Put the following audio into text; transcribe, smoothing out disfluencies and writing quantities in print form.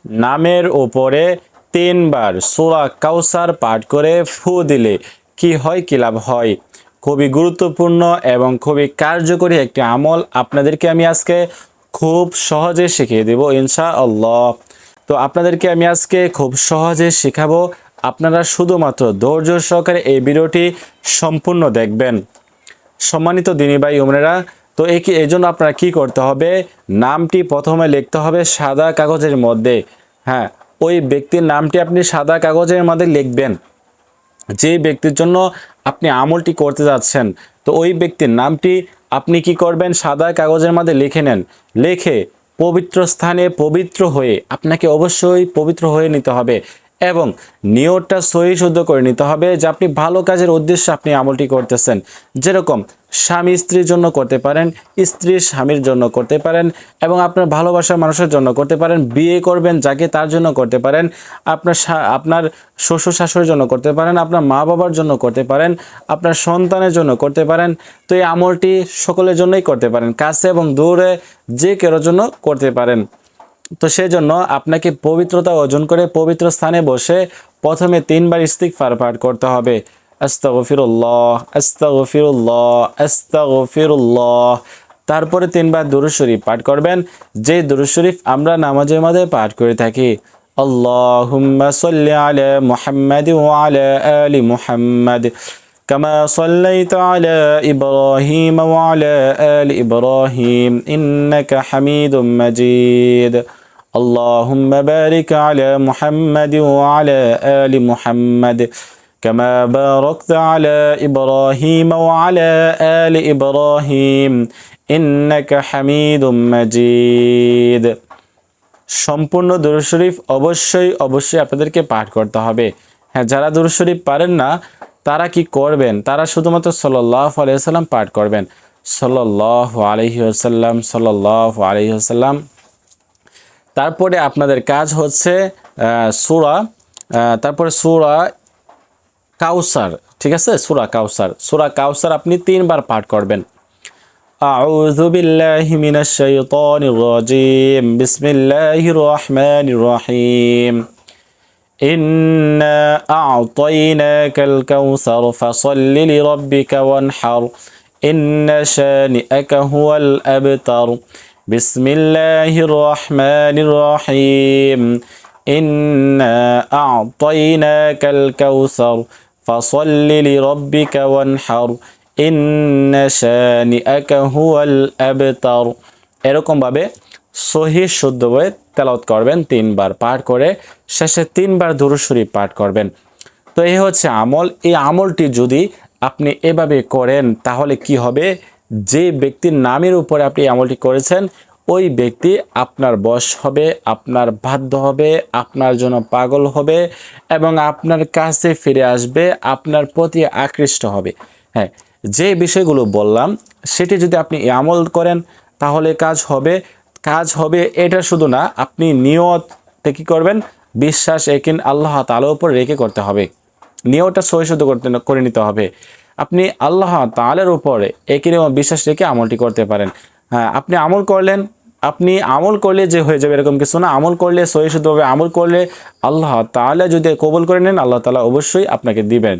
নামের উপরে 3 বার সূরা কাউসার পাঠ করে ফু দিলে কি হয়, কি লাভ হয়। খুবই গুরুত্বপূর্ণ এবং খুবই কার্যকরী একটি আমল আপনাদেরকে আমি আজকে খুব সহজে শিখিয়ে দেব ইনশাআল্লাহ। তো আপনাদেরকে আমি আজকে খুব সহজে শেখাবো, আপনারা শুধুমাত্র ধৈর্য সহকারে এই ভিডিওটি সম্পূর্ণ দেখবেন। সম্মানিত দিনী ভাই বোনেরা, তো এই জন্য আপনারা কি করতে হবে, নামটি প্রথমে লিখতে হবে সাদা কাগজের মধ্যে। হ্যাঁ, ওই ব্যক্তির নামটি আপনি সাদা কাগজের মধ্যে লিখবেন, যে ব্যক্তির জন্য আপনি আমলটি করতে যাচ্ছেন। তো ওই ব্যক্তির নামটি আপনি কি করবেন, সাদা কাগজের মধ্যে লিখে নেন। লিখে পবিত্র স্থানে পবিত্র হয়ে, আপনাকে অবশ্যই পবিত্র হয়ে নিতে হবে এবং নিয়তটা সহি শুদ্ধ করে নিতে হবে যে আপনি ভালো কাজের উদ্দেশ্যে আপনি আমলটি করতেছেন। যেরকম স্বামী স্ত্রীর জন্য করতে পারেন, স্ত্রী স্বামীর জন্য করতে পারেন এবং আপনার ভালোবাসার মানুষের জন্য করতে পারেন। বিয়ে করবেন যাকে, তার জন্য করতে পারেন। আপনার শ্বশুর শাশুড়ির জন্য করতে পারেন, আপনার মা বাবার জন্য করতে পারেন, আপনার সন্তানের জন্য করতে পারেন। তো এই আমলটি সকলের জন্যই করতে পারেন, কাছে এবং দূরে যে কারোর জন্য করতে পারেন। তো সেজন্য আপনাকে পবিত্রতা অর্জন করে পবিত্র স্থানে বসে প্রথমে 3 বার ইস্তিগফার পাঠ করতে হবে। আস্তাগফিরুল্লাহ, আস্তাগফিরুল্লাহ, আস্তাগফিরুল্লাহ। তারপরে 3 বার দুরূদ শরীফ পাঠ করবেন, যে দুরূদ শরীফ আমরা নামাজের মধ্যে পাঠ করে থাকি। আল্লাহুম্মা সাল্লি আলা মুহাম্মাদ ওয়া আলা আলি মুহাম্মাদ কামা সাল্লাইতা আলা ইব্রাহিম ওয়া আলা আলি ইব্রাহিম ইন্নাকা হামিদুম মাজিদ। اللهم بارك على محمد وعلى آل محمد كما باركت على إبراهيم وعلى آل إبراهيم إنك حميد مجيد। সম্পূর্ণ দুরূদ শরীফ অবশ্যই আপনাদেরকে পাঠ করতে হবে। হ্যাঁ, যারা দুরূদ শরীফ পারেন না তারা কি করবেন, তারা শুধুমাত্র সাল্লাল্লাহু আলাইহি ওয়াসাল্লাম পাঠ করবেন। সাল্লাল্লাহু আলাইহি ওয়াসাল্লাম, সাল্লাল্লাহু আলাইহি ওয়াসাল্লাম। তারপরে আপনাদের কাজ হচ্ছে তারপরে সূরা কাউসার, ঠিক আছে, সূরা কাউসার আপনি 3 বার পাঠ করবেন। আউযু বিল্লাহি মিনাশ শাইতানির রাজীম, বিসমিল্লাহির রহমানির রহিম। ইন্না আ'তাইনাকাল কাউসার ফাসাল্লি লিরাব্বিকা ওয়ানহার ইন্না শানি'আকা হুয়াল আবতার। বিসমিল্লাহির রহমানির রহিম। ইন্না আ'তাইনাকাল কাউসার ফাসাল্লি লিরাব্বিকা ওয়ানহার ইন্না শানি'আকা হুয়াল আবতার। এরকম ভাবে সহিহ শুদ্ধভাবে তেলাওয়াত করবেন, 3 বার পাঠ করে শেষে 3 বার দুরূদ শরীফ পাঠ করবেন। তো এই হচ্ছে আমল। এই আমলটি যদি আপনি এভাবে করেন তাহলে কি হবে, যে ব্যক্তির নামের উপরে আপনি আমলটি করেছেন ওই ব্যক্তি আপনার বশ হবে, আপনার বাধ্য হবে, আপনার জন্য পাগল হবে এবং আপনার কাছে ফিরে আসবে, আপনার প্রতি আকৃষ্ট হবে। হ্যাঁ, যে বিষয়গুলো বললাম সেটি যদি আপনি আমল করেন তাহলে কাজ হবে। এটা শুধু না, আপনি নিয়তে কি করবেন, বিশ্বাস একিন আল্লাহ তাআলার উপর রেখে করতে হবে। নিয়তটা সহি শুদ্ধ করে নিতে হবে। আপনি আল্লাহ তাআলার উপরে একিন এবং বিশ্বাস রেখে আমলটি করতে পারেন। হ্যাঁ, আপনি আমল করলে যে হয়ে যাবে এরকম কিছু না। আমল করলে সহি শুদ্ধভাবে আমল করলে আল্লাহ তাআলা যদি কবুল করে নেন, আল্লাহ তাআলা অবশ্যই আপনাকে দিবেন।